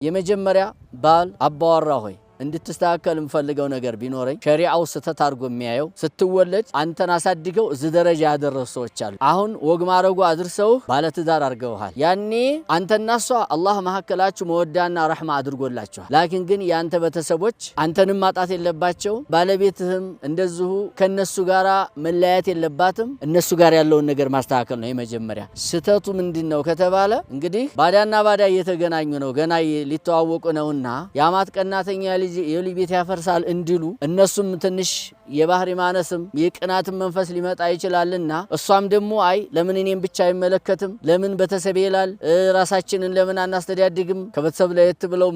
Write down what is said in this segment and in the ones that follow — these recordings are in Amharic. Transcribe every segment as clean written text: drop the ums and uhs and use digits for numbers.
የመጀመሪያ ባል አባወራ ሆይ እንድትስተካከል እንፈልገው ነገር ቢኖረኝ ሸሪዓው ስተታርጎ የሚያየው ስትወለድ አንተን አሳድገው እዚህ ደረጃ ያደረሱ ሰዎች አሉ አሁን ወግ ማረጉ አድርሰው ባለ ትዳር አርገውሃል ያኔ አንተና እሷ አላህ መሐከላችሁ መወዳና ረህማ አድርጎላችኋል ላኪን ግን ያንተ በተሰቦች አንተንም ማጣት የለባቸው ባለቤትህም እንደዚሁ ከነሱ ጋራ መለያየት የለባትም እነሱ ጋር ያለውን ነገር ማስተካከል ነው የመጀመሪያ ስተቱ ምንድነው ከተባለ እንግዲህ ባዳና ባዳ እየተገናኙ ነው ገና ሊተዋወቁ ነውና ያማት ቀናተኛ የሊ ቤት ያፈርሳል እንዲሉ እነሱም ትንሽ የባህሪ ማነስም የቅናት መንፈስ ሊመጣ ይችላልና እሷም ደግሞ አይ ለምን እኔን ብቻ አይመለከትም ለምን በተሰብ ይላል ራሳችንን ለምን አናስተዳድግም ከበተሰብ ላይ ተብለው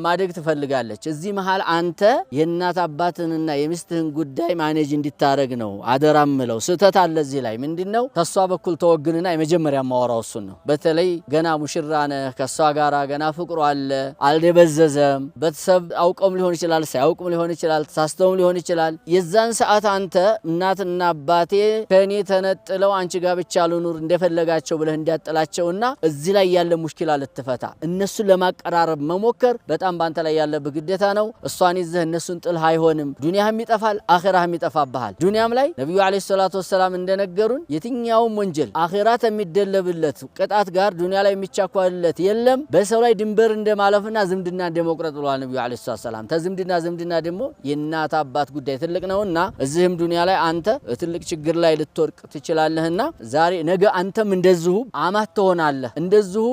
ማደግ ትፈልጋለች እዚህ መሃል አንተ የእናት አባትንና የሚስትህን ጉዳይ ማኔጅ እንድታረግ ነው አደራምለው ስተት አለ እዚህ ላይ ምንድነው ተሷ በኩል ተወግንና የመጀመሪያ ማወራው እሱ ነው በተለይ ገና ሙሽራነ ከሷ ጋራ ገና ፍቅሩ አለ አልደበዘዘም በተሰብ አውቀም ሊሆን ይችላል ሳይውቅም ሊሆን ይችላል ተሳስተውም ሊሆን ይችላል የዛን ሰዓት አንተ እናትና አባቴ ከኔ ተነጥለው አንቺ ጋር ብቻ ልኑር እንደፈለጋቸው ብለህ እንዲያጠላቸውና እዚህ ላይ ያለ ሙሽኪላ ልትፈታ እነሱ ለማቀራረብ መሞከር በጣም ባንተ ላይ ያለ ግዴታ ነው እሷን ይዘህ እነሱን ጥልህ አይሆንም ዱንያህም ይጠፋል አኺራህም ይጠፋብሃል ዱንያም ላይ ነብዩ አለይሂ ሰላቱ ወሰለም እንደነገሩን የትኛውም ወንጀል አኺራት የሚደለብለት ቅጣት ጋር ዱንያ ላይ የሚቻኳልለት የለም በሰው ላይ ድንበር እንደማለፍና ዝምድና እንደመቁረጥ ብለዋል ነብዩ አለይሂ ሰላም ተዝምድና ደግሞ የእናት አባት ጉዳይ ትልቅ ነውና እዚህም ዱንያ ላይ አንተ ትልቅ ችግር ላይ ልትወርቅ ትችላለህና ዛሬ ነገ አንተም እንደዚሁ አማት ትሆናለህ እንደዚሁ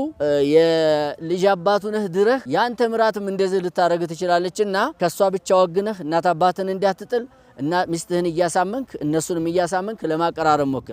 የልጅ አባቱ ነህ ድረህ ያንተ ምራትም እንደዚህ ልታረግ ትችላለችና ከሷ ብቻ ወግነህ እናት አባትን እንዳትጥል እና ሚስትህን እያሳመንክ እነሱንም እያሳመንክ ለማቀራረብ ሞክር